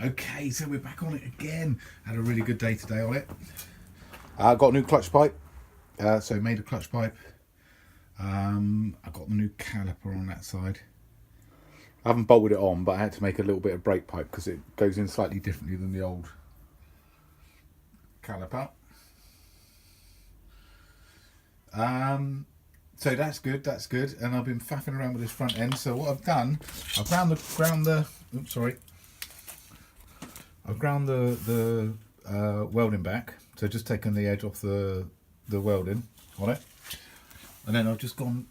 Okay, so we're back on it again. Had a really good day today on it. I got a new clutch pipe, so made a clutch pipe. I got the new caliper on that side. I haven't bolted it on, but I had to make a little bit of brake pipe because it goes in slightly differently than the old caliper. So that's good, and I've been faffing around with this front end. So what I've done, I've ground the welding back, so just taken the edge off the welding on it, and then I've just gone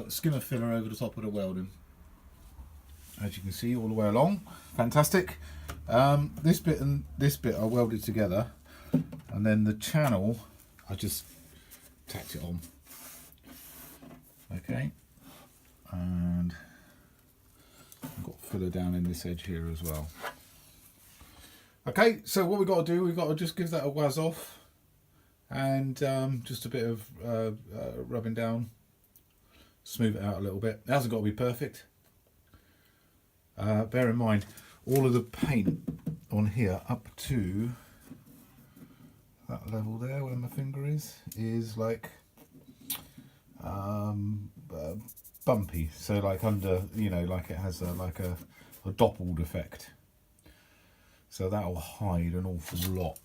skimmer filler over the top of the welding, as you can see all the way along. Fantastic. This bit and this bit I welded together, and then the channel I just tacked it on. Okay, and I've got filler down in this edge here as well. Okay, so what we've got to do, we've got to just give that a waz off, and just a bit of rubbing down, smooth it out a little bit. It hasn't got to be perfect. Bear in mind, all of the paint on here up to that level there where my finger is like bumpy, so like under, you know, like it has like a doppled effect, so that'll hide an awful lot.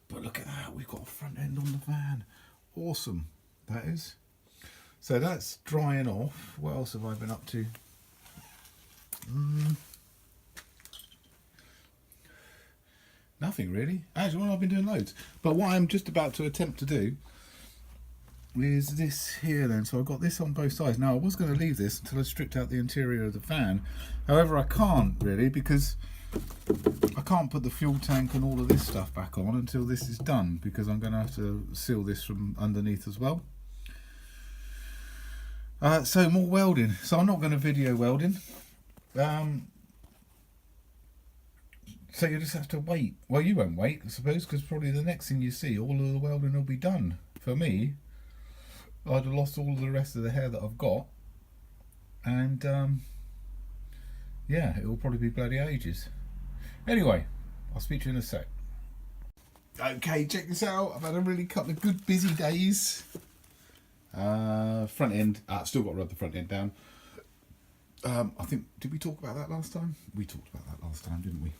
But look at that, we've got a front end on the van. Awesome, that is. So that's drying off. What else have I been up to? Nothing really. Actually, well, I've been doing loads, but what I'm just about to attempt to do is this here then. So I've got this on both sides. Now I was going to leave this until I stripped out the interior of the van, however I can't really, because I can't put the fuel tank and all of this stuff back on until this is done, because I'm going to have to seal this from underneath as well. So more welding. So I'm not going to video welding. So you just have to wait. Well, you won't wait, I suppose, because probably the next thing you see, all of the welding will be done. For me, I'd have lost all of the rest of the hair that I've got, and yeah, it will probably be bloody ages. Anyway, I'll speak to you in a sec. Okay, check this out. I've had a really couple of good busy days. Front end, still got to rub the front end down. I think, did we talk about that last time? We talked about that last time, didn't we?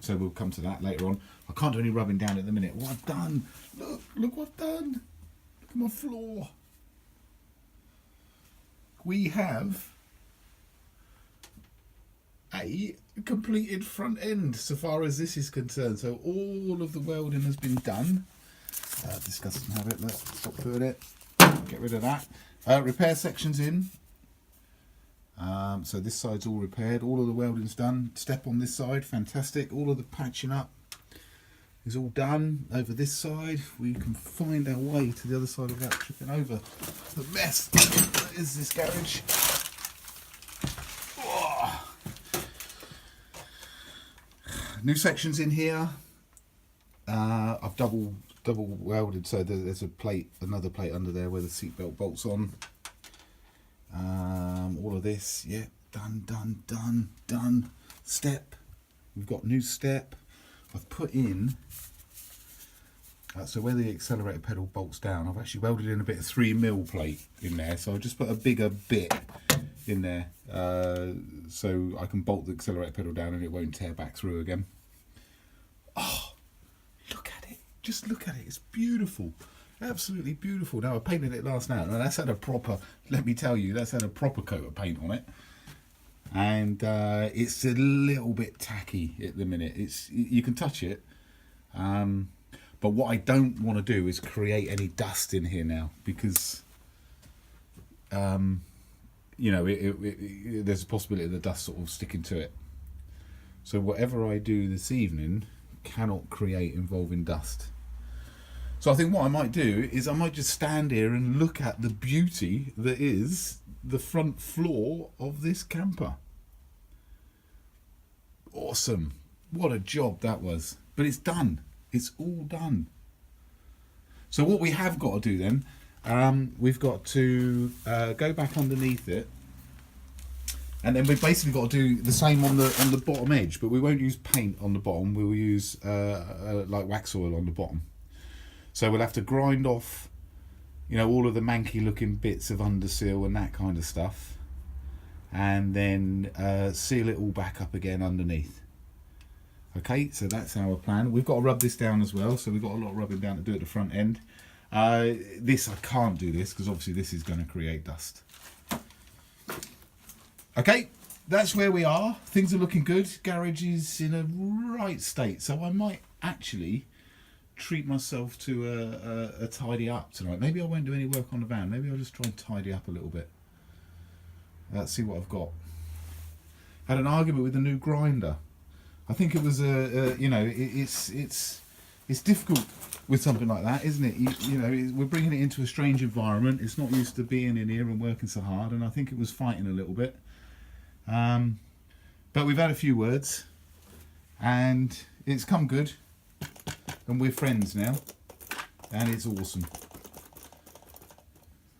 So we'll come to that later on. I can't do any rubbing down at the minute. What I've done, look what I've done. Look at my floor. We have a completed front end so far as this is concerned. So all of the welding has been done. Disgusting habit, let's stop doing it. Get rid of that. Repair sections in. So this side's all repaired, all of the welding's done. Step on this side, fantastic. All of the patching up is all done. Over this side, we can find our way to the other side without tripping over the mess that is this garage. Oh. New sections in here. I've double welded, so there's a plate, another plate under there where the seatbelt bolts on. All of this, yeah, done. Step, we've got new step. I've put in, so where the accelerator pedal bolts down, I've actually welded in a bit of 3mm plate in there, so I'll just put a bigger bit in there, so I can bolt the accelerator pedal down and it won't tear back through again. Oh, look at it, just look at it, it's beautiful. Absolutely beautiful. Now I painted it last night, and that's had a proper, let me tell you, that's had a proper coat of paint on it, and it's a little bit tacky at the minute. It's, you can touch it, but what I don't want to do is create any dust in here now, because you know, there's a possibility of the dust sort of sticking to it. So whatever I do this evening cannot create involving dust. So I think what I might do is I might just stand here and look at the beauty that is the front floor of this camper. Awesome. What a job that was. But it's done. It's all done. So what we have got to do then, we've got to go back underneath it And then we've basically got to do the same on the bottom edge, but we won't use paint on the bottom. We will use like wax oil on the bottom. So we'll have to grind off, you know, all of the manky looking bits of underseal and that kind of stuff, and then seal it all back up again underneath. Okay, so that's our plan. We've got to rub this down as well, so we've got a lot of rubbing down to do at the front end. This, I can't do this because obviously this is going to create dust. Okay, that's where we are. Things are looking good. Garage is in a right state, so I might actually treat myself to a tidy up tonight. Maybe I won't do any work on the van. Maybe I'll just try and tidy up a little bit. Let's see what I've got. Had an argument with the new grinder. I think it was you know, it's difficult with something like that, isn't it? You know, we're bringing it into a strange environment. It's not used to being in here and working so hard, and I think it was fighting a little bit. But we've had a few words, and it's come good, and we're friends now, and it's awesome.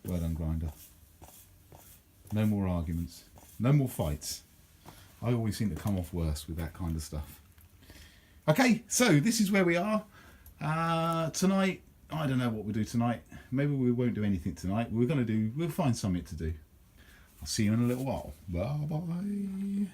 Well done, grinder. No more arguments, no more fights. I always seem to come off worse with that kind of stuff. Okay, so this is where we are. Tonight, I don't know what we'll do tonight. Maybe we won't do anything tonight. We'll find something to do. I'll see you in a little while. Bye bye.